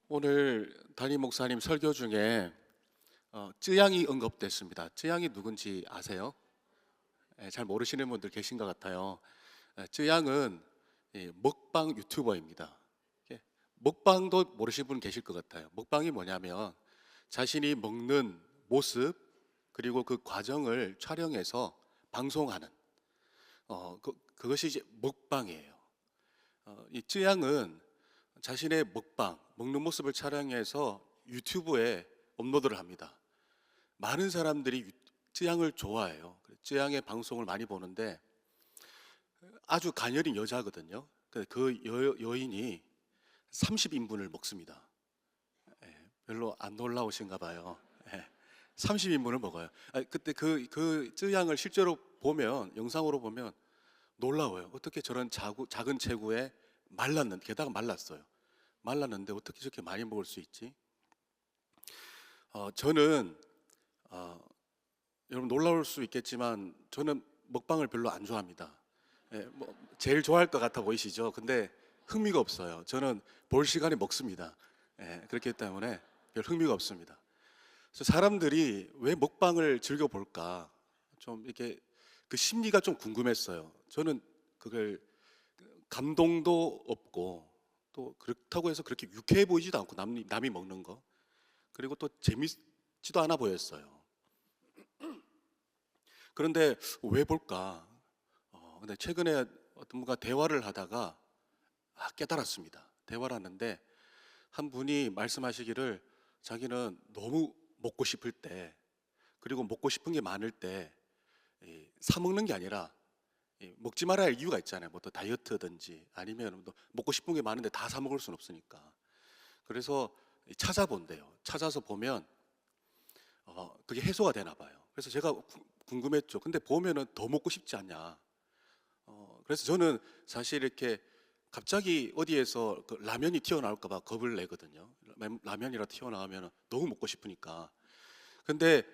오늘 담임 목사님 설교 중에 쯔양이 언급됐습니다. 쯔양이 누군지 아세요? 잘 모르시는 분들 계신 것 같아요. 쯔양은 먹방 유튜버입니다. 먹방도 모르시는 분 계실 것 같아요. 먹방이 뭐냐면 자신이 먹는 모습 그리고 그 과정을 촬영해서 방송하는 그것이 이제 먹방이에요. 이 쯔양은 자신의 먹는 모습을 촬영해서 유튜브에 업로드를 합니다. 많은 사람들이 쯔양을 좋아해요. 쯔양의 방송을 많이 보는데 아주 가녀린 여자거든요. 그 여인이 30인분을 먹습니다. 별로 안 놀라우신가 봐요. 30인분을 먹어요. 그때 그 쯔양을 실제로 보면, 영상으로 보면 놀라워요. 어떻게 저런 작은 체구에 게다가 말랐는데 어떻게 저렇게 많이 먹을 수 있지? 저는 여러분 놀라울 수 있겠지만 저는 먹방을 별로 안 좋아합니다. 제일 좋아할 것 같아 보이시죠? 근데 흥미가 없어요. 저는 볼 시간에 먹습니다. 그렇기 때문에 별 흥미가 없습니다. 그래서 사람들이 왜 먹방을 즐겨 볼까? 좀 이렇게 그 심리가 좀 궁금했어요. 저는 그걸 감동도 없고 또 그렇다고 해서 그렇게 유쾌해 보이지도 않고 남이 먹는 거, 그리고 또 재밌지도 않아 보였어요. 그런데 왜 볼까? 근데 최근에 어떤 분과 대화를 하다가 깨달았습니다. 대화를 하는데 한 분이 말씀하시기를 자기는 너무 먹고 싶을 때, 그리고 먹고 싶은 게 많을 때 사 먹는 게 아니라 먹지 말아야 할 이유가 있잖아요. 뭐 또 다이어트든지 아니면 또 먹고 싶은 게 많은데 다 사 먹을 수는 없으니까. 그래서 찾아본대요. 찾아서 보면 그게 해소가 되나 봐요. 그래서 제가 궁금했죠. 근데 보면은 더 먹고 싶지 않냐. 그래서 저는 사실 이렇게 갑자기 어디에서 그 라면이 튀어나올까 봐 겁을 내거든요. 라면이라 튀어나오면 너무 먹고 싶으니까. 근데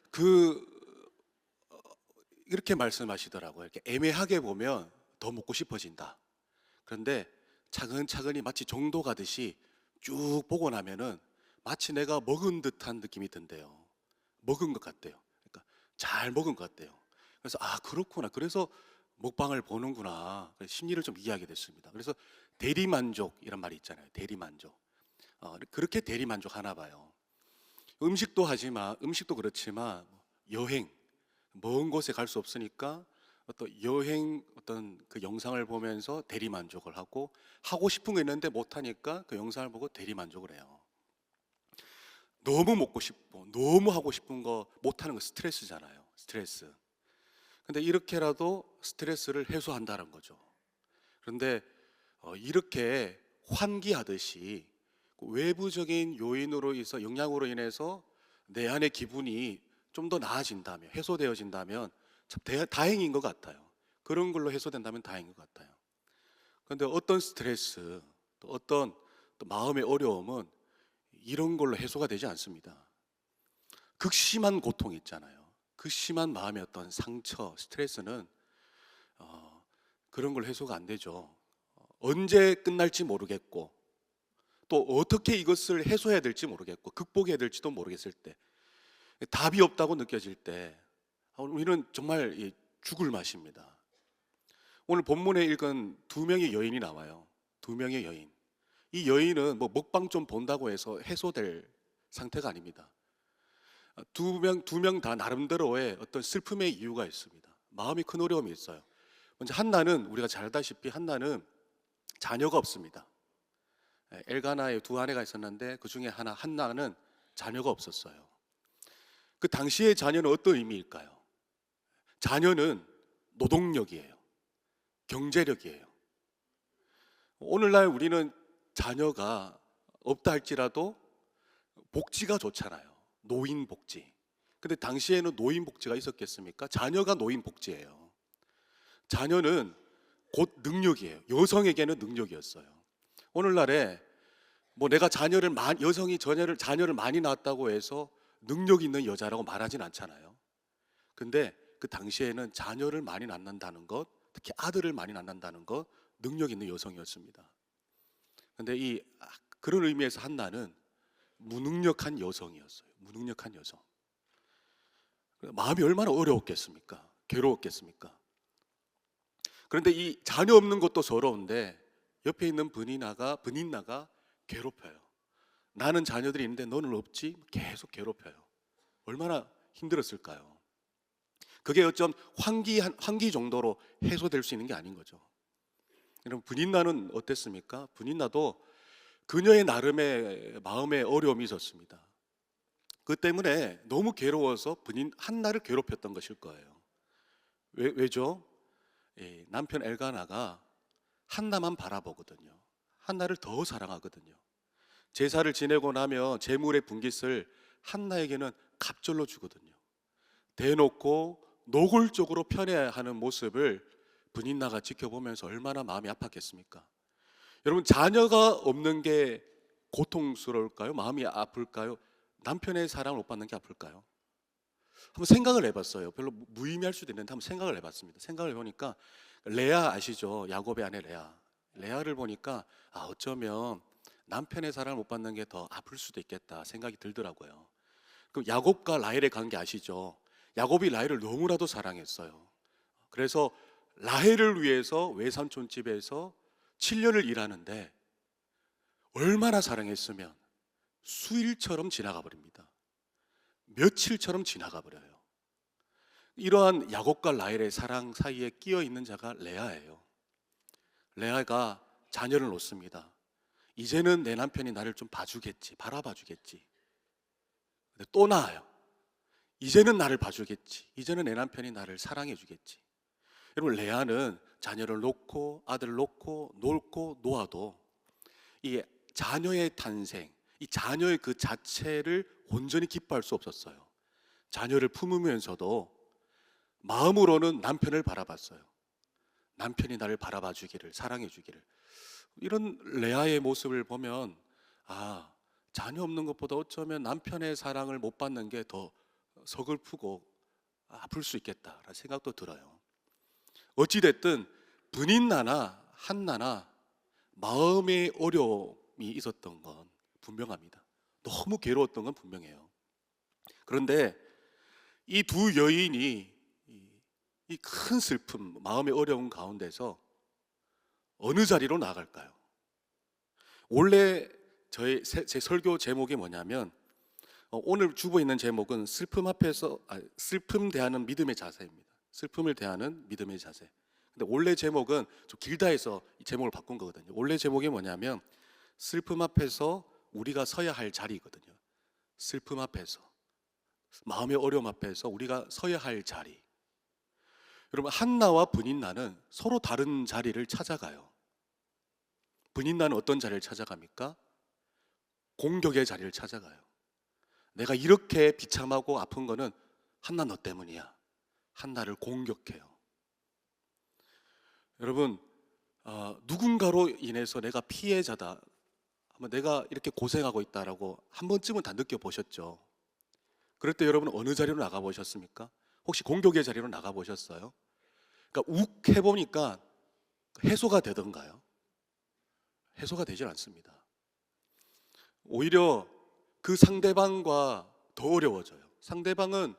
그 이렇게 말씀하시더라고요. 이렇게 애매하게 보면 더 먹고 싶어진다. 그런데 차근차근히 마치 정도 가듯이 쭉 보고 나면은 마치 내가 먹은 듯한 느낌이 든대요. 먹은 것 같대요. 그러니까 잘 먹은 것 같대요. 그래서 그렇구나. 그래서 먹방을 보는구나. 그래서 심리를 좀 이해하게 됐습니다. 그래서 대리만족 이란 말이 있잖아요. 대리만족. 그렇게 대리만족 하나 봐요. 음식도 그렇지만 여행, 먼 곳에 갈 수 없으니까 어떤 여행 어떤 그 영상을 보면서 대리만족을 하고 싶은 거 있는데 못 하니까 그 영상을 보고 대리만족을 해요. 너무 먹고 싶고 너무 하고 싶은 거 못 하는 거 스트레스잖아요. 스트레스. 근데 이렇게라도 스트레스를 해소한다는 거죠. 그런데 이렇게 환기하듯이 외부적인 요인으로 인해서 영향으로 인해서 내 안의 기분이 좀 더 나아진다면, 해소되어진다면 참 다행인 것 같아요. 그런 걸로 해소된다면 다행인 것 같아요. 그런데 어떤 스트레스, 또 어떤 또 마음의 어려움은 이런 걸로 해소가 되지 않습니다. 극심한 고통 있잖아요. 극심한 마음의 어떤 상처, 스트레스는 그런 걸 해소가 안 되죠. 언제 끝날지 모르겠고 또 어떻게 이것을 해소해야 될지 모르겠고 극복해야 될지도 모르겠을 때, 답이 없다고 느껴질 때 우리는 정말 죽을 맛입니다. 오늘 본문에 읽은 두 명의 여인이 나와요. 두 명의 여인. 이 여인은 뭐 먹방 좀 본다고 해서 해소될 상태가 아닙니다. 두 명 다 나름대로의 어떤 슬픔의 이유가 있습니다. 마음이 큰 어려움이 있어요. 먼저 한나는, 우리가 잘 알다시피 한나는 자녀가 없습니다. 엘가나에 두 아내가 있었는데 그 중에 한나는 자녀가 없었어요. 그 당시의 자녀는 어떤 의미일까요? 자녀는 노동력이에요. 경제력이에요. 오늘날 우리는 자녀가 없다 할지라도 복지가 좋잖아요. 노인 복지. 근데 당시에는 노인 복지가 있었겠습니까? 자녀가 노인 복지예요. 자녀는 곧 능력이에요. 여성에게는 능력이었어요. 오늘날에 뭐 내가 여성이 자녀를 많이 낳았다고 해서 능력 있는 여자라고 말하진 않잖아요. 근데 그 당시에는 자녀를 많이 낳는다는 것, 특히 아들을 많이 낳는다는 것, 능력 있는 여성이었습니다. 근데 그런 의미에서 한나는 무능력한 여성이었어요. 무능력한 여성. 마음이 얼마나 어려웠겠습니까? 괴로웠겠습니까? 그런데 이 자녀 없는 것도 서러운데 옆에 있는 분인나가 괴롭혀요. 나는 자녀들이 있는데 너는 없지? 계속 괴롭혀요. 얼마나 힘들었을까요? 그게 어쩜 환기 정도로 해소될 수 있는 게 아닌 거죠. 여러분, 분인나는 어땠습니까? 분인나도 그녀의 나름의 마음의 어려움이 있었습니다. 그 때문에 너무 괴로워서 한나를 괴롭혔던 것일 거예요. 왜죠? 남편 엘가나가 한나만 바라보거든요. 한나를 더 사랑하거든요. 제사를 지내고 나면 제물의 분깃을 한나에게는 갑절로 주거든요. 대놓고 노골적으로 편애하는 모습을 분인나가 지켜보면서 얼마나 마음이 아팠겠습니까? 여러분, 자녀가 없는 게 고통스러울까요? 마음이 아플까요? 남편의 사랑을 못 받는 게 아플까요? 한번 생각을 해봤어요. 별로 무의미할 수도 있는데 한번 생각을 해봤습니다. 생각을 해보니까 레아 아시죠? 야곱의 아내 레아. 레아를 보니까 어쩌면 남편의 사랑을 못 받는 게 더 아플 수도 있겠다 생각이 들더라고요. 그럼 야곱과 라헬의 관계 아시죠? 야곱이 라헬을 너무나도 사랑했어요. 그래서 라헬을 위해서 외삼촌 집에서 7년을 일하는데 얼마나 사랑했으면 수일처럼 지나가 버립니다. 며칠처럼 지나가 버려요. 이러한 야곱과 라헬의 사랑 사이에 끼어 있는 자가 레아예요. 레아가 자녀를 놓습니다. 이제는 내 남편이 나를 좀 봐주겠지, 바라봐 주겠지. 근데 또 나아요. 이제는 나를 봐주겠지. 이제는 내 남편이 나를 사랑해 주겠지. 여러분, 레아는 자녀를 놓고 아들을 놓고 놀고 놓아도 이 자녀의 탄생, 이 자녀의 그 자체를 온전히 기뻐할 수 없었어요. 자녀를 품으면서도 마음으로는 남편을 바라봤어요. 남편이 나를 바라봐 주기를, 사랑해 주기를. 이런 레아의 모습을 보면 자녀 없는 것보다 어쩌면 남편의 사랑을 못 받는 게 더 서글프고 아플 수 있겠다라는 생각도 들어요. 어찌됐든 분인나나 한나나 마음의 어려움이 있었던 건 분명합니다. 너무 괴로웠던 건 분명해요. 그런데 이 두 여인이 이 큰 슬픔, 마음의 어려움 가운데서 어느 자리로 나아갈까요? 원래 제 설교 제목이 뭐냐면 오늘 주고 있는 제목은 슬픔 대하는 믿음의 자세입니다. 슬픔을 대하는 믿음의 자세. 근데 원래 제목은 좀 길다 해서 이 제목을 바꾼 거거든요. 원래 제목이 뭐냐면 슬픔 앞에서 우리가 서야 할 자리거든요. 슬픔 앞에서, 마음의 어려움 앞에서 우리가 서야 할 자리. 여러분, 한나와 분인나는 서로 다른 자리를 찾아가요. 분인나는 어떤 자리를 찾아갑니까? 공격의 자리를 찾아가요. 내가 이렇게 비참하고 아픈 거는 한나 너 때문이야. 한나를 공격해요. 여러분, 누군가로 인해서 내가 피해자다, 내가 이렇게 고생하고 있다라고 한 번쯤은 다 느껴보셨죠? 그럴 때 여러분 어느 자리로 나가보셨습니까? 혹시 공격의 자리로 나가보셨어요? 그러니까 욱 해보니까 해소가 되던가요? 해소가 되질 않습니다. 오히려 그 상대방과 더 어려워져요. 상대방은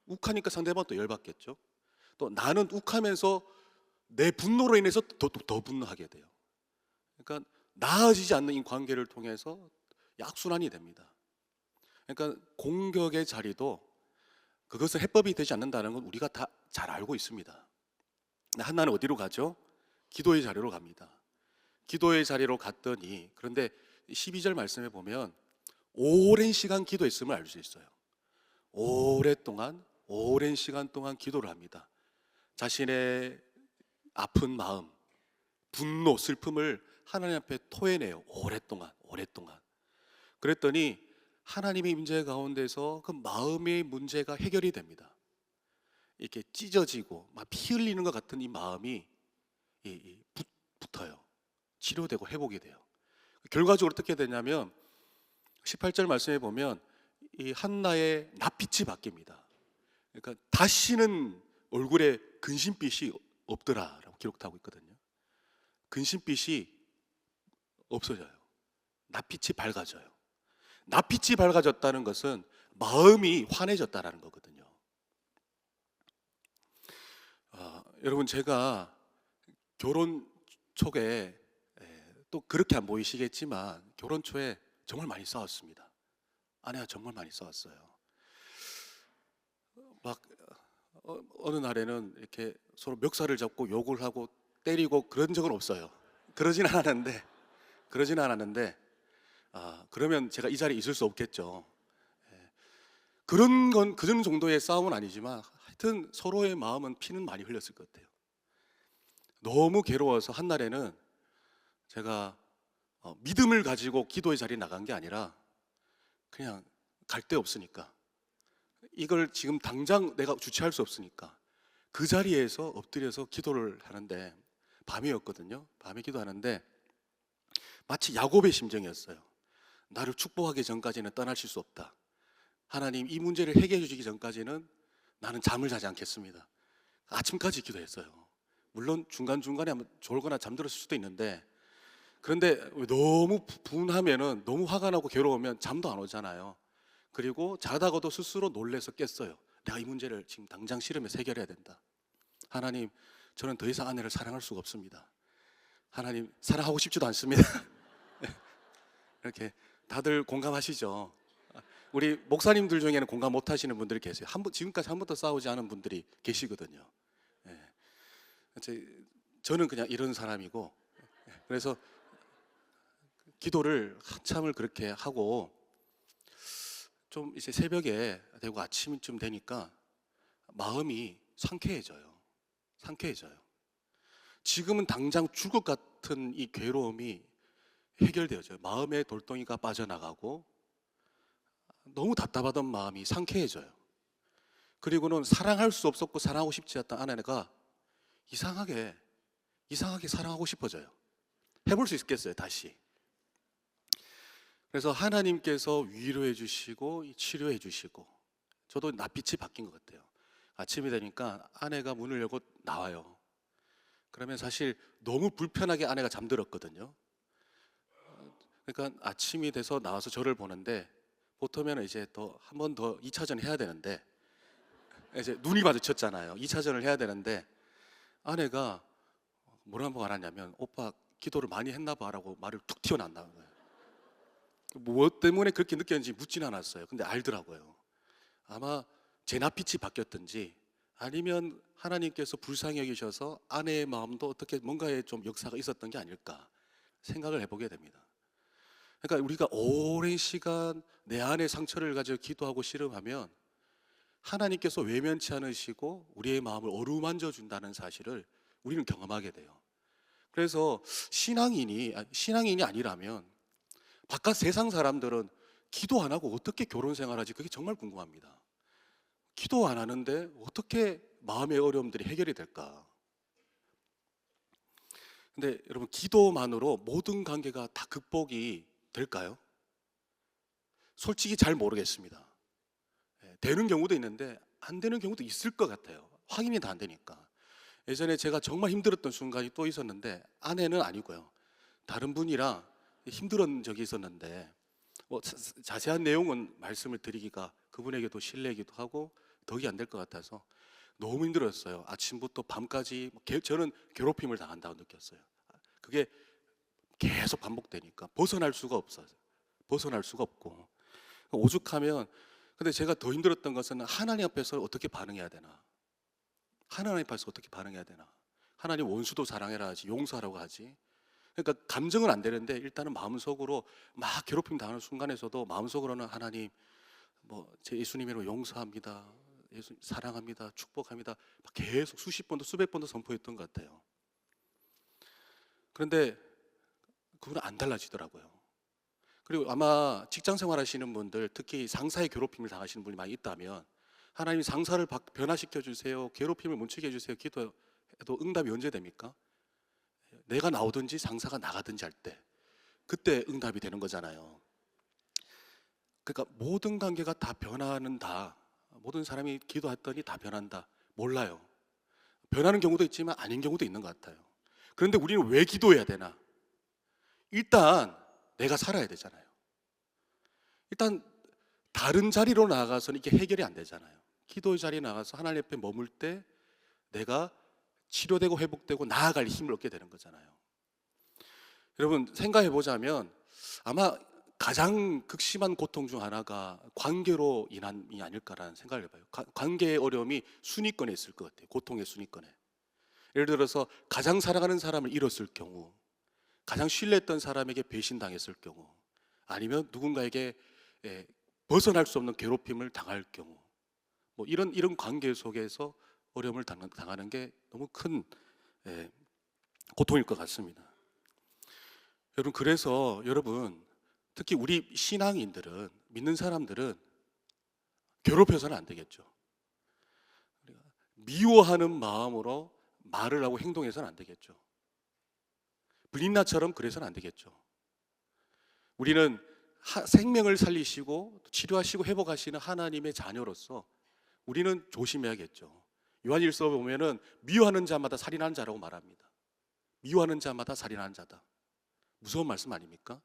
욱하니까 상대방은 또 열받겠죠. 또 나는 욱하면서 내 분노로 인해서 더 분노하게 돼요. 그러니까 나아지지 않는 이 관계를 통해서 악순환이 됩니다. 그러니까 공격의 자리도 그것은 해법이 되지 않는다는 건 우리가 다 잘 알고 있습니다. 한나는 어디로 가죠? 기도의 자리로 갑니다. 기도의 자리로 갔더니, 그런데 12절 말씀에 보면 오랜 시간 기도했음을 알 수 있어요. 오랜 시간 동안 기도를 합니다. 자신의 아픈 마음, 분노, 슬픔을 하나님 앞에 토해내요. 오랫동안. 그랬더니 하나님의 임재 가운데서 그 마음의 문제가 해결이 됩니다. 이렇게 찢어지고 막 피 흘리는 것 같은 이 마음이 붙어요. 치료되고 회복이 돼요. 결과적으로 어떻게 되냐면 18절 말씀에 보면 이 한나의 낯빛이 바뀝니다. 그러니까 다시는 얼굴에 근심빛이 없더라라고 기록하고 있거든요. 근심빛이 없어져요. 낯빛이 밝아져요. 낯빛이 밝아졌다는 것은 마음이 환해졌다라는 거거든요. 여러분, 제가 결혼 초에 또 그렇게 안 보이시겠지만 결혼 초에 정말 많이 싸웠습니다. 아내가 정말 많이 싸웠어요. 막 어느 날에는 이렇게 서로 멱살을 잡고 욕을 하고 때리고 그런 적은 없어요. 그러진 않았는데 그러면 제가 이 자리에 있을 수 없겠죠. 그런 정도의 싸움은 아니지만 하여튼 서로의 마음은 피는 많이 흘렸을 것 같아요. 너무 괴로워서 한 날에는 제가 믿음을 가지고 기도의 자리에 나간 게 아니라 그냥 갈 데 없으니까, 이걸 지금 당장 내가 주체할 수 없으니까 그 자리에서 엎드려서 기도를 하는데, 밤이었거든요. 밤에 기도하는데 마치 야곱의 심정이었어요. 나를 축복하기 전까지는 떠나실 수 없다. 하나님, 이 문제를 해결해 주시기 전까지는 나는 잠을 자지 않겠습니다. 아침까지 기도했어요. 물론 중간중간에 한번 졸거나 잠들었을 수도 있는데, 그런데 너무 분하면은, 너무 화가 나고 괴로우면 잠도 안 오잖아요. 그리고 자다가도 스스로 놀래서 깼어요. 내가 이 문제를 지금 당장 씨름해서 해결해야 된다. 하나님, 저는 더 이상 아내를 사랑할 수가 없습니다. 하나님, 사랑하고 싶지도 않습니다. 이렇게 다들 공감하시죠? 우리 목사님들 중에는 공감 못 하시는 분들이 계세요. 지금까지 한 번도 싸우지 않은 분들이 계시거든요. 저는 그냥 이런 사람이고, 그래서 기도를 한참을 그렇게 하고, 좀 이제 새벽에 되고 아침쯤 되니까 마음이 상쾌해져요. 지금은 당장 죽을 것 같은 이 괴로움이 해결되어져요. 마음의 돌덩이가 빠져나가고 너무 답답하던 마음이 상쾌해져요. 그리고는 사랑할 수 없었고 사랑하고 싶지 않던 아내가 이상하게 사랑하고 싶어져요. 해볼 수 있겠어요, 다시. 그래서 하나님께서 위로해 주시고 치료해 주시고, 저도 낯빛이 바뀐 것 같아요. 아침이 되니까 아내가 문을 열고 나와요. 그러면 사실 너무 불편하게 아내가 잠들었거든요. 그러니까 아침이 돼서 나와서 저를 보는데, 보통은 이제 더 한 번 더 2차전 해야 되는데, 이제 눈이 마주쳤잖아요. 2차전을 해야 되는데 아내가 뭐라고 말하냐면, 오빠 기도를 많이 했나 봐라고 말을 툭 튀어나온다는 거예요. 무엇 때문에 그렇게 느꼈는지 묻진 않았어요. 근데 알더라고요. 아마 제 낯빛이 바뀌었든지, 아니면 하나님께서 불쌍히 여기셔서 아내의 마음도 어떻게 뭔가에 좀 역사가 있었던 게 아닐까 생각을 해보게 됩니다. 그러니까 우리가 오랜 시간 내 안의 상처를 가지고 기도하고 씨름하면 하나님께서 외면치 않으시고 우리의 마음을 어루만져 준다는 사실을 우리는 경험하게 돼요. 그래서 신앙인이 아니라면 바깥 세상 사람들은 기도 안 하고 어떻게 결혼 생활하지? 그게 정말 궁금합니다. 기도 안 하는데 어떻게 마음의 어려움들이 해결이 될까? 근데 여러분, 기도만으로 모든 관계가 다 극복이 될까요? 솔직히 잘 모르겠습니다. 되는 경우도 있는데 안 되는 경우도 있을 것 같아요. 확인이 다 안 되니까. 예전에 제가 정말 힘들었던 순간이 또 있었는데, 아내는 아니고요, 다른 분이랑 힘들었던 적이 있었는데, 자세한 내용은 말씀을 드리기가 그분에게도 실례이기도 하고 덕이 안 될 것 같아서 너무 힘들었어요. 아침부터 밤까지 저는 괴롭힘을 당한다고 느꼈어요. 그게 계속 반복되니까 벗어날 수가 없고 오죽하면. 근데 제가 더 힘들었던 것은 하나님 앞에서 어떻게 반응해야 되나. 하나님, 원수도 사랑해라 하지, 용서하라고 하지. 그러니까 감정은 안 되는데 일단은 마음속으로 막 괴롭힘 당하는 순간에서도 마음속으로는 하나님, 제 예수님으로 용서합니다, 예수 사랑합니다, 축복합니다, 막 계속 수십 번도 수백 번도 선포했던 것 같아요. 그런데 그분은 안 달라지더라고요. 그리고 아마 직장 생활 하시는 분들, 특히 상사의 괴롭힘을 당하시는 분이 많이 있다면, 하나님 상사를 변화시켜 주세요, 괴롭힘을 멈추게 해주세요 기도해도 응답이 언제 됩니까? 내가 나오든지 상사가 나가든지 할 때, 그때 응답이 되는 거잖아요. 그러니까 모든 관계가 다 변화는다, 모든 사람이 기도했더니 다 변한다, 몰라요. 변하는 경우도 있지만 아닌 경우도 있는 것 같아요. 그런데 우리는 왜 기도해야 되나? 일단 내가 살아야 되잖아요. 일단 다른 자리로 나아가서는 이게 해결이 안 되잖아요. 기도의 자리에 나가서 하나님 옆에 머물 때 내가 치료되고 회복되고 나아갈 힘을 얻게 되는 거잖아요. 여러분 생각해 보자면 아마 가장 극심한 고통 중 하나가 관계로 인한이 아닐까라는 생각을 해봐요. 관계의 어려움이 순위권에 있을 것 같아요. 고통의 순위권에. 예를 들어서 가장 사랑하는 사람을 잃었을 경우, 가장 신뢰했던 사람에게 배신당했을 경우, 아니면 누군가에게 벗어날 수 없는 괴롭힘을 당할 경우, 뭐 이런 관계 속에서 어려움을 당하는 게 너무 큰 고통일 것 같습니다. 여러분 그래서 여러분 특히 우리 신앙인들은 믿는 사람들은 괴롭혀서는 안 되겠죠. 미워하는 마음으로 말을 하고 행동해서는 안 되겠죠. 블린나처럼 그래서는 안 되겠죠. 우리는 생명을 살리시고 치료하시고 회복하시는 하나님의 자녀로서 우리는 조심해야겠죠. 요한일서 보면은 미워하는 자마다 살인하는 자라고 말합니다. 미워하는 자마다 살인하는 자다. 무서운 말씀 아닙니까?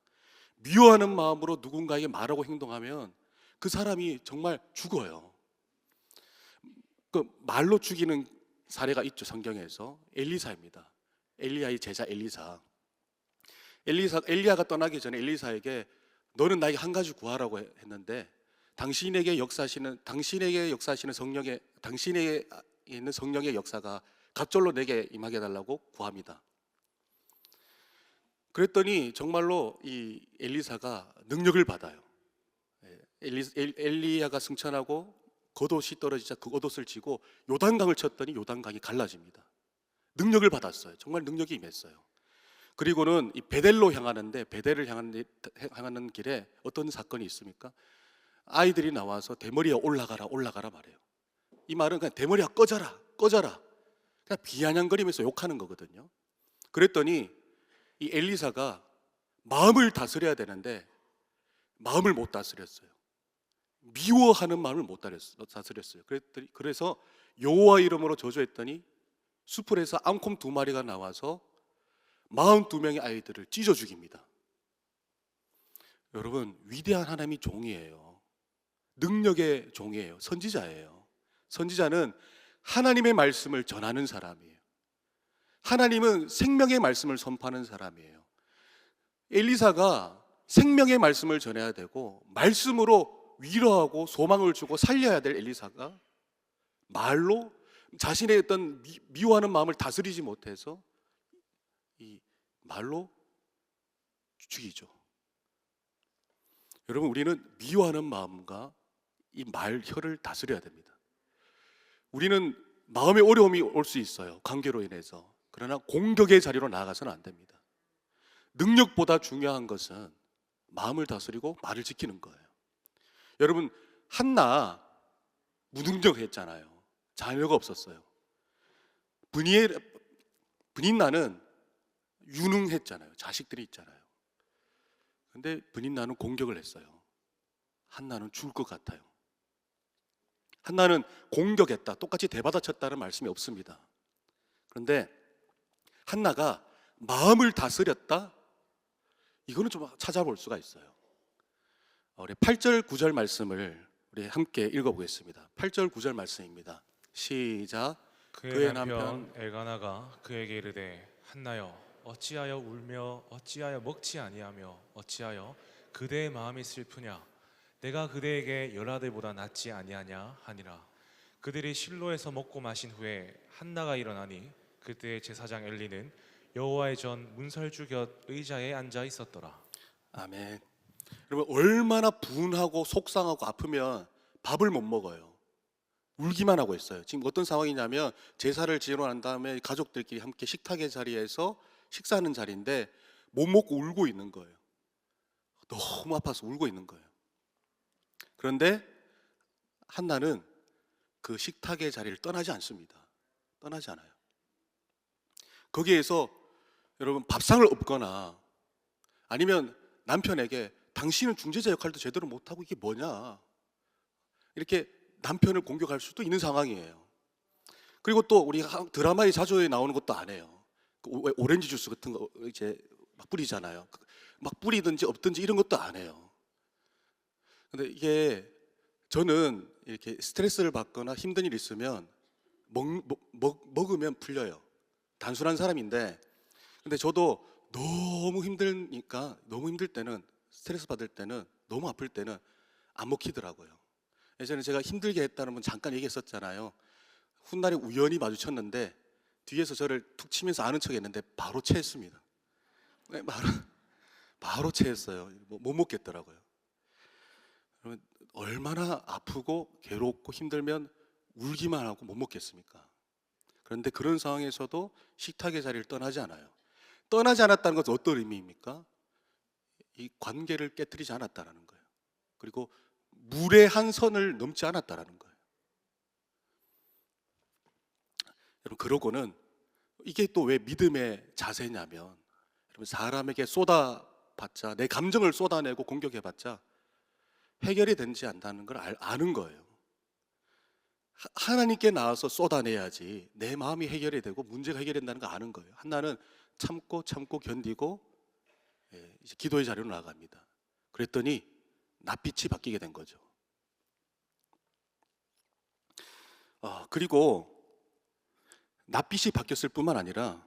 미워하는 마음으로 누군가에게 말하고 행동하면 그 사람이 정말 죽어요. 그 말로 죽이는 사례가 있죠. 성경에서 엘리사입니다. 엘리야의 제자 엘리사. 엘리야가 떠나기 전에 엘리사에게 너는 나에게 한 가지 구하라고 했는데 당신에게 역사하시는 성령의 당신에게 있는 성령의 역사가 갑절로 내게 임하게 해달라고 구합니다. 그랬더니 정말로 이 엘리사가 능력을 받아요. 엘리야가 승천하고 겉옷이 떨어지자 그 겉옷을 지고 요단강을 쳤더니 요단강이 갈라집니다. 능력을 받았어요. 정말 능력이 임했어요. 그리고는 이 베델로 향하는데 베델을 향하는 길에 어떤 사건이 있습니까? 아이들이 나와서 대머리야 올라가라 말해요. 이 말은 그냥 대머리야 꺼져라 그냥 비아냥거리면서 욕하는 거거든요. 그랬더니 이 엘리사가 마음을 다스려야 되는데 마음을 못 다스렸어요. 미워하는 마음을 못 다스렸어요. 그래서 여호와 이름으로 저주했더니 수풀에서 앙콤 2마리가 나와서 42명의 아이들을 찢어 죽입니다. 여러분 위대한 하나님이 종이에요. 능력의 종이에요. 선지자예요. 선지자는 하나님의 말씀을 전하는 사람이에요. 하나님은 생명의 말씀을 선포하는 사람이에요. 엘리사가 생명의 말씀을 전해야 되고 말씀으로 위로하고 소망을 주고 살려야 될 엘리사가 말로 자신의 어떤 미워하는 마음을 다스리지 못해서 이 말로 죽이죠. 여러분 우리는 미워하는 마음과 이 혀를 다스려야 됩니다. 우리는 마음의 어려움이 올 수 있어요. 관계로 인해서. 그러나 공격의 자리로 나아가서는 안 됩니다. 능력보다 중요한 것은 마음을 다스리고 말을 지키는 거예요. 여러분 한나 무능력했잖아요. 자녀가 없었어요. 브닌나는 유능했잖아요. 자식들이 있잖아요. 근데 브닌나는 공격을 했어요. 한나는 죽을 것 같아요. 한나는 공격했다, 똑같이 대받아쳤다는 말씀이 없습니다. 그런데 한나가 마음을 다스렸다? 이거는 좀 찾아볼 수가 있어요. 우리 8절 9절 말씀을 우리 함께 읽어보겠습니다. 8절 9절 말씀입니다. 시작. 그의 남편 엘가나가 그에게 이르되 한나여 어찌하여 울며 어찌하여 먹지 아니하며 어찌하여 그대의 마음이 슬프냐 내가 그대에게 열아들보다 낫지 아니하냐 하니라. 그들이 실로에서 먹고 마신 후에 한나가 일어나니 그때 제사장 엘리는 여호와의 전 문설주 곁 의자에 앉아 있었더라. 아멘. 여러분 얼마나 분하고 속상하고 아프면 밥을 못 먹어요. 울기만 하고 있어요. 지금 어떤 상황이냐면 제사를 지내고 난 다음에 가족들끼리 함께 식탁의 자리에서 식사하는 자리인데 못 먹고 울고 있는 거예요. 너무 아파서 울고 있는 거예요. 그런데 한나는 그 식탁의 자리를 떠나지 않습니다. 떠나지 않아요. 거기에서 여러분 밥상을 엎거나 아니면 남편에게 당신은 중재자 역할도 제대로 못하고 이게 뭐냐 이렇게 남편을 공격할 수도 있는 상황이에요. 그리고 또 우리 드라마에 자주 나오는 것도 안 해요. 오렌지 주스 같은 거 이제 막 뿌리잖아요. 막 뿌리든지 엎든지 이런 것도 안 해요. 근데 이게 저는 이렇게 스트레스를 받거나 힘든 일 있으면 먹으면 풀려요. 단순한 사람인데, 근데 저도 너무 힘드니까, 너무 힘들 때는, 스트레스 받을 때는, 너무 아플 때는 안 먹히더라고요. 예전에 제가 힘들게 했다는 분 잠깐 얘기했었잖아요. 훗날에 우연히 마주쳤는데 뒤에서 저를 툭 치면서 아는 척 했는데 바로 체했습니다. 네, 바로 체했어요. 못 먹겠더라고요. 그러면 얼마나 아프고 괴롭고 힘들면 울기만 하고 못 먹겠습니까? 그런데 그런 상황에서도 식탁의 자리를 떠나지 않아요. 떠나지 않았다는 것은 어떤 의미입니까? 이 관계를 깨뜨리지 않았다는 거예요. 그리고 물의 한 선을 넘지 않았다는 거예요. 여러분, 그러고는 이게 또 왜 믿음의 자세냐면, 여러분, 사람에게 쏟아봤자, 내 감정을 쏟아내고 공격해봤자 해결이 되지 않다는 걸 아는 거예요. 하나님께 나와서 쏟아내야지 내 마음이 해결이 되고 문제가 해결된다는 걸 아는 거예요. 한나는 참고 견디고 이제 기도의 자리로 나아갑니다. 그랬더니 낯빛이 바뀌게 된 거죠. 그리고 낯빛이 바뀌었을 뿐만 아니라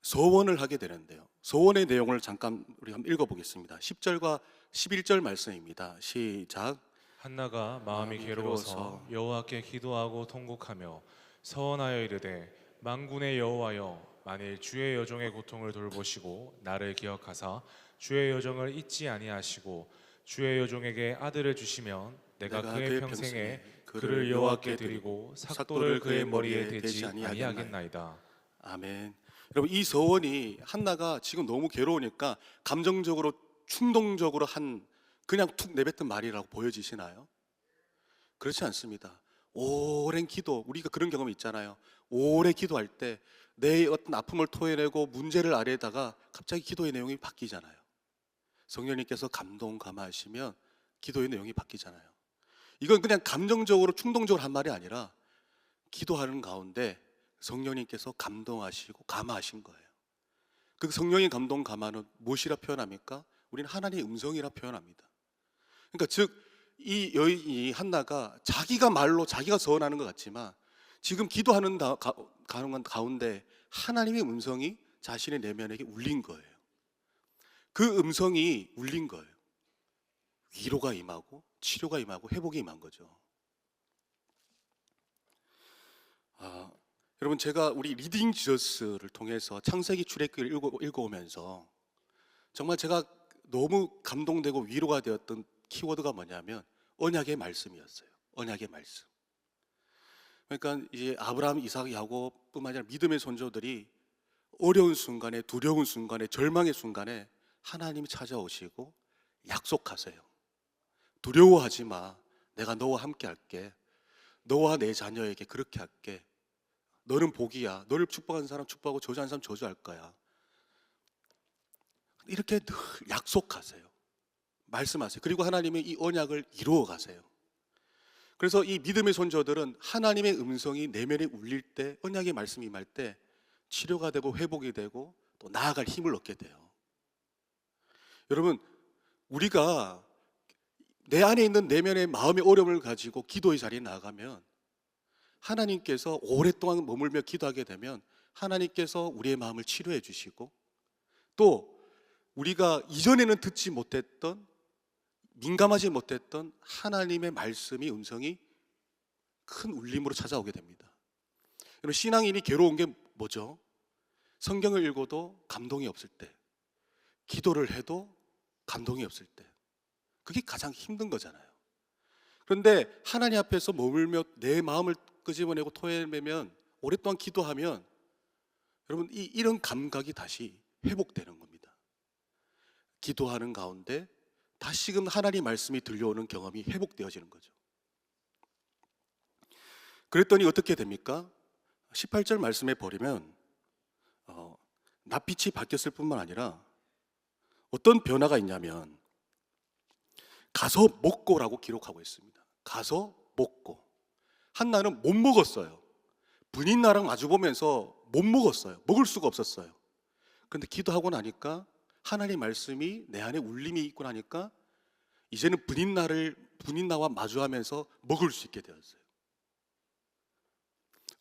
서원을 하게 되는데요. 서원의 내용을 잠깐 우리 한번 읽어보겠습니다. 10절과 11절 말씀입니다. 시작. 한나가 마음이 괴로워서 여호와께 기도하고 통곡하며 서원하여 이르되 만군의 여호와여, 만일 주의 여종의 고통을 돌보시고 나를 기억하사 주의 여종을 잊지 아니하시고 주의 여종에게 아들을 주시면 내가 그의 평생에 그를 여호와께 드리고 삭도를 그의 머리에 대지 아니하겠나이다. 아멘. 여러분, 이 서원이 한나가 지금 너무 괴로우니까 감정적으로 충동적으로 그냥 툭 내뱉은 말이라고 보여지시나요? 그렇지 않습니다. 오랜 기도, 우리가 그런 경험이 있잖아요. 오래 기도할 때 내 어떤 아픔을 토해내고 문제를 아래다가 갑자기 기도의 내용이 바뀌잖아요. 성령님께서 감동 감화하시면 기도의 내용이 바뀌잖아요. 이건 그냥 감정적으로 충동적으로 한 말이 아니라 기도하는 가운데 성령님께서 감동하시고 감화하신 거예요. 그 성령의 감동 감화는 무엇이라 표현합니까? 우리는 하나님의 음성이라 표현합니다. 그러니까 즉 이 여인이 한나가 자기가 말로 자기가 서원하는 것 같지만 지금 기도하는 가운데 하나님의 음성이 자신의 내면에게 울린 거예요. 그 음성이 울린 거예요. 위로가 임하고 치료가 임하고 회복이 임한 거죠. 여러분, 제가 우리 리딩 지저스를 통해서 창세기 출애굽기를 읽어오면서 정말 제가 너무 감동되고 위로가 되었던 키워드가 뭐냐면 언약의 말씀이었어요. 언약의 말씀. 그러니까 이제 아브라함, 이삭, 야곱뿐만 아니라 믿음의 손조들이 어려운 순간에, 두려운 순간에, 절망의 순간에 하나님이 찾아오시고 약속하세요. 두려워하지 마. 내가 너와 함께 할게. 너와 내 자녀에게 그렇게 할게. 너는 복이야. 너를 축복한 사람 축복하고 저주한 사람 저주할 거야. 이렇게 늘 약속하세요. 말씀하세요. 그리고 하나님의 이 언약을 이루어 가세요. 그래서 이 믿음의 손자들은 하나님의 음성이 내면에 울릴 때, 언약의 말씀이 임할 때 치료가 되고 회복이 되고 또 나아갈 힘을 얻게 돼요. 여러분, 우리가 내 안에 있는 내면의 마음의 어려움을 가지고 기도의 자리에 나아가면 하나님께서 오랫동안 머물며 기도하게 되면 하나님께서 우리의 마음을 치료해 주시고 또 우리가 이전에는 듣지 못했던, 민감하지 못했던 하나님의 말씀이, 음성이 큰 울림으로 찾아오게 됩니다. 여러분, 신앙인이 괴로운 게 뭐죠? 성경을 읽어도 감동이 없을 때, 기도를 해도 감동이 없을 때, 그게 가장 힘든 거잖아요. 그런데 하나님 앞에서 머물며 내 마음을 끄집어내고 토해내면, 오랫동안 기도하면 여러분, 이런 감각이 다시 회복되는 겁니다. 기도하는 가운데 다시금 하나님 말씀이 들려오는 경험이 회복되어지는 거죠. 그랬더니 어떻게 됩니까? 18절 말씀에 보면 낯빛이 바뀌었을 뿐만 아니라 어떤 변화가 있냐면 가서 먹고라고 기록하고 있습니다. 가서 먹고. 한나는 못 먹었어요. 분인나랑 마주보면서 못 먹었어요. 먹을 수가 없었어요. 그런데 기도하고 나니까 하나님 말씀이 내 안에 울림이 있고 나니까 이제는 분인나와 마주하면서 먹을 수 있게 되었어요.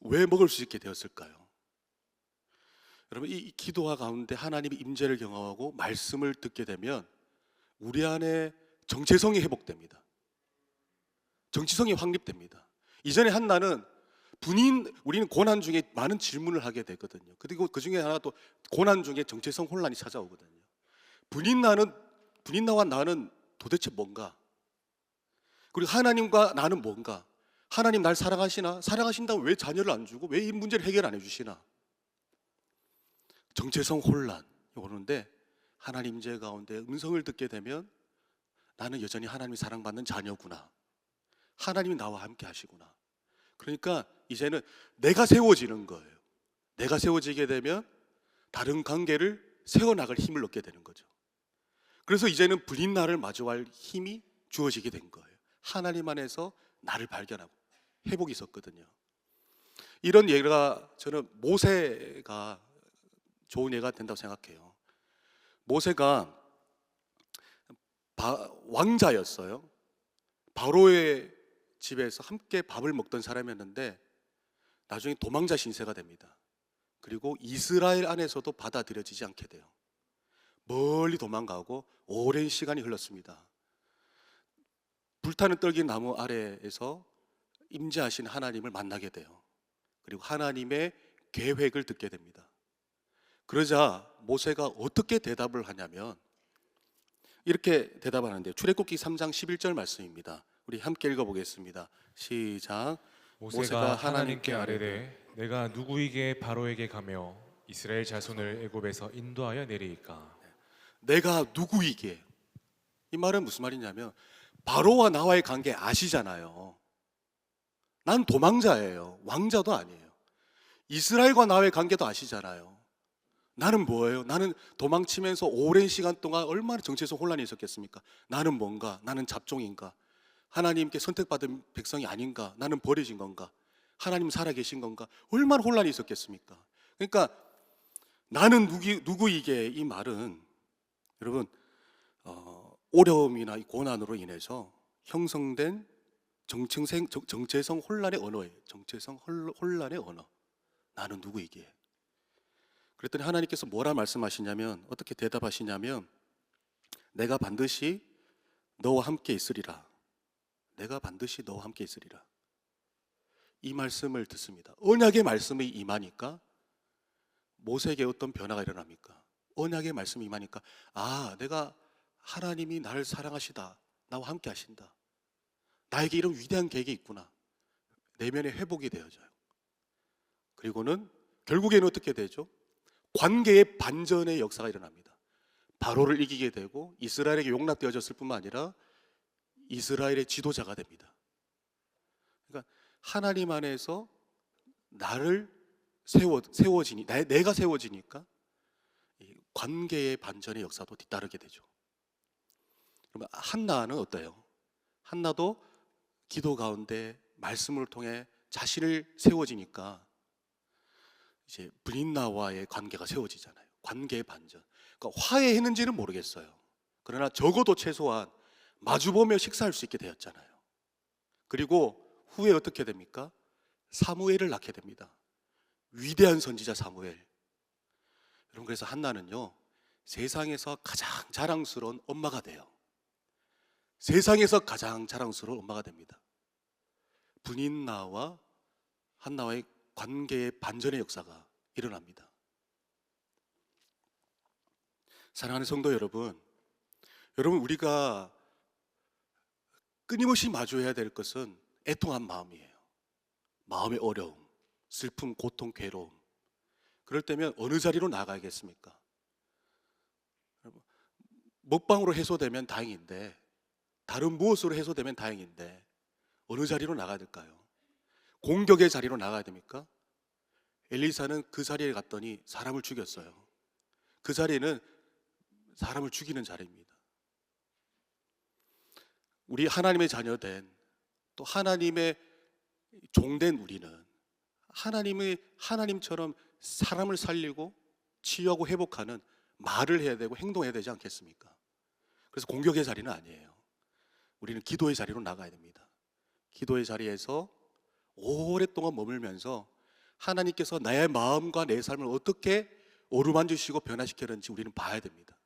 왜 먹을 수 있게 되었을까요? 여러분, 이 기도와 가운데 하나님의 임재를 경험하고 말씀을 듣게 되면 우리 안에 정체성이 회복됩니다. 정체성이 확립됩니다. 이전에 한나는 우리는 고난 중에 많은 질문을 하게 되거든요. 그리고 그 중에 하나 또 고난 중에 정체성 혼란이 찾아오거든요. 분인나와 나는 도대체 뭔가? 그리고 하나님과 나는 뭔가? 하나님 날 사랑하시나? 사랑하신다고 왜 자녀를 안 주고 왜 이 문제를 해결 안 해주시나? 정체성 혼란이 오는데 하나님 임재 가운데 음성을 듣게 되면 나는 여전히 하나님이 사랑받는 자녀구나. 하나님이 나와 함께 하시구나. 그러니까 이제는 내가 세워지는 거예요. 내가 세워지게 되면 다른 관계를 세워나갈 힘을 얻게 되는 거죠. 그래서 이제는 불린나를 마주할 힘이 주어지게 된 거예요. 하나님 안에서 나를 발견하고 회복이 있었거든요. 이런 예가 저는 모세가 좋은 예가 된다고 생각해요. 모세가 왕자였어요. 바로의 집에서 함께 밥을 먹던 사람이었는데 나중에 도망자 신세가 됩니다. 그리고 이스라엘 안에서도 받아들여지지 않게 돼요. 멀리 도망가고 오랜 시간이 흘렀습니다. 불타는 떨기 나무 아래에서 임재하신 하나님을 만나게 돼요. 그리고 하나님의 계획을 듣게 됩니다. 그러자 모세가 어떻게 대답을 하냐면 이렇게 대답하는데요. 출애굽기 3장 11절 말씀입니다. 우리 함께 읽어보겠습니다. 시작. 모세가 하나님께 아뢰되 내가 누구에게 바로에게 가며 이스라엘 자손을 애굽에서 인도하여 내리이까? 내가 누구이게? 이 말은 무슨 말이냐면 바로와 나와의 관계 아시잖아요. 난 도망자예요. 왕자도 아니에요. 이스라엘과 나와의 관계도 아시잖아요. 나는 뭐예요? 나는 도망치면서 오랜 시간 동안 얼마나 정체성 혼란이 있었겠습니까? 나는 뭔가? 나는 잡종인가? 하나님께 선택받은 백성이 아닌가? 나는 버려진 건가? 하나님 살아계신 건가? 얼마나 혼란이 있었겠습니까? 그러니까 나는 누구이게 이 말은 여러분 어려움이나 고난으로 인해서 형성된 정체성 혼란의 언어예요. 정체성 혼란의 언어. 나는 누구이게? 그랬더니 하나님께서 뭐라 말씀하시냐면 어떻게 대답하시냐면 내가 반드시 너와 함께 있으리라. 내가 반드시 너와 함께 있으리라. 이 말씀을 듣습니다. 언약의 말씀이 임하니까 모세에게 어떤 변화가 일어납니까? 언약의 말씀이 임하니까 내가 하나님이 나를 사랑하시다. 나와 함께 하신다. 나에게 이런 위대한 계획이 있구나. 내면의 회복이 되어져요. 그리고는 결국에는 어떻게 되죠? 관계의 반전의 역사가 일어납니다. 바로를 이기게 되고 이스라엘에게 용납되어졌을 뿐만 아니라 이스라엘의 지도자가 됩니다. 그러니까 하나님 안에서 나를 세워지니 내가 세워지니까 관계의 반전의 역사도 뒤따르게 되죠. 그러면 한나는 어때요? 한나도 기도 가운데 말씀을 통해 자신을 세워지니까 이제 브린나와의 관계가 세워지잖아요. 관계의 반전. 그러니까 화해했는지는 모르겠어요. 그러나 적어도 최소한 마주보며 식사할 수 있게 되었잖아요. 그리고 후에 어떻게 됩니까? 사무엘을 낳게 됩니다. 위대한 선지자 사무엘. 여러분, 그래서 한나는요 세상에서 가장 자랑스러운 엄마가 돼요. 세상에서 가장 자랑스러운 엄마가 됩니다. 분인나와 한나와의 관계의 반전의 역사가 일어납니다. 사랑하는 성도 여러분, 우리가 끊임없이 마주해야 될 것은 애통한 마음이에요. 마음의 어려움, 슬픔, 고통, 괴로움. 그럴 때면 어느 자리로 나가야겠습니까? 먹방으로 해소되면 다행인데, 다른 무엇으로 해소되면 다행인데 어느 자리로 나가야 될까요? 공격의 자리로 나가야 됩니까? 엘리사는 그 자리에 갔더니 사람을 죽였어요. 그 자리는 사람을 죽이는 자리입니다. 우리 하나님의 자녀된 또 하나님의 종된 우리는 하나님처럼 사람을 살리고 치유하고 회복하는 말을 해야 되고 행동해야 되지 않겠습니까? 그래서 공격의 자리는 아니에요. 우리는 기도의 자리로 나가야 됩니다. 기도의 자리에서 오랫동안 머물면서 하나님께서 나의 마음과 내 삶을 어떻게 어루만지시고 변화시키는지 우리는 봐야 됩니다.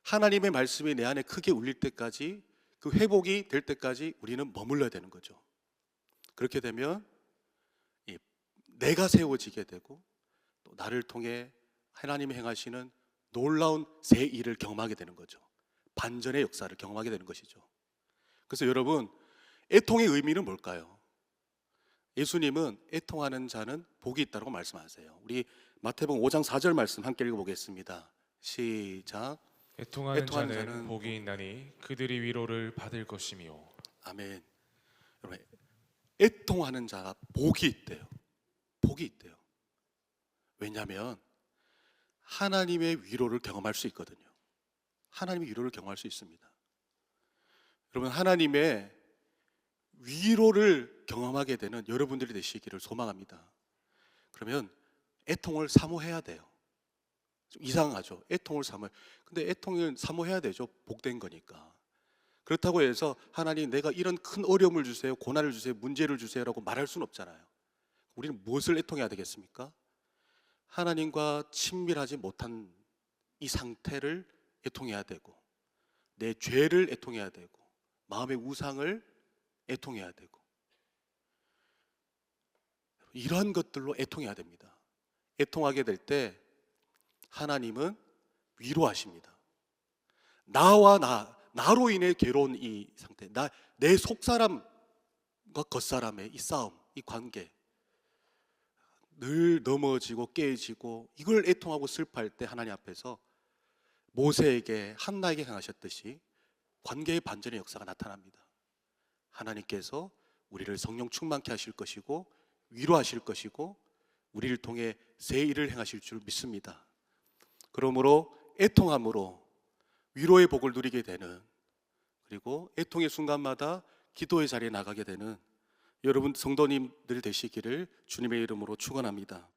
하나님의 말씀이 내 안에 크게 울릴 때까지, 그 회복이 될 때까지 우리는 머물러야 되는 거죠. 그렇게 되면 내가 세워지게 되고 또 나를 통해 하나님이 행하시는 놀라운 새 일을 경험하게 되는 거죠. 반전의 역사를 경험하게 되는 것이죠. 그래서 여러분, 애통의 의미는 뭘까요? 예수님은 애통하는 자는 복이 있다고 말씀하세요. 우리 마태복음 5장 4절 말씀 함께 읽어보겠습니다. 시작. 애통하는 애통하는 자는 자는 복이 있나니 그들이 위로를 받을 것이며. 아멘. 여러분, 애통하는 자가 복이 있대요. 복이 있대요. 왜냐하면 하나님의 위로를 경험할 수 있거든요. 하나님의 위로를 경험할 수 있습니다. 여러분, 하나님의 위로를 경험하게 되는 여러분들이 되시기를 소망합니다. 그러면 애통을 사모해야 돼요. 좀 이상하죠. 애통을 사모해. 근데 애통을 사모해야 되죠. 복된 거니까. 그렇다고 해서 하나님, 내가 이런 큰 어려움을 주세요, 고난을 주세요, 문제를 주세요라고 말할 수는 없잖아요. 우리는 무엇을 애통해야 되겠습니까? 하나님과 친밀하지 못한 이 상태를 애통해야 되고, 내 죄를 애통해야 되고, 마음의 우상을 애통해야 되고, 이러한 것들로 애통해야 됩니다. 애통하게 될 때 하나님은 위로하십니다. 나로 인해 괴로운 이 상태, 내 속사람과 겉사람의 이 싸움, 이 관계, 늘 넘어지고 깨지고, 이걸 애통하고 슬퍼할 때 하나님 앞에서 모세에게, 한나에게 행하셨듯이 관계의 반전의 역사가 나타납니다. 하나님께서 우리를 성령 충만케 하실 것이고 위로하실 것이고 우리를 통해 새 일을 행하실 줄 믿습니다. 그러므로 애통함으로 위로의 복을 누리게 되는, 그리고 애통의 순간마다 기도의 자리에 나가게 되는 여러분 성도님들 되시기를 주님의 이름으로 축원합니다.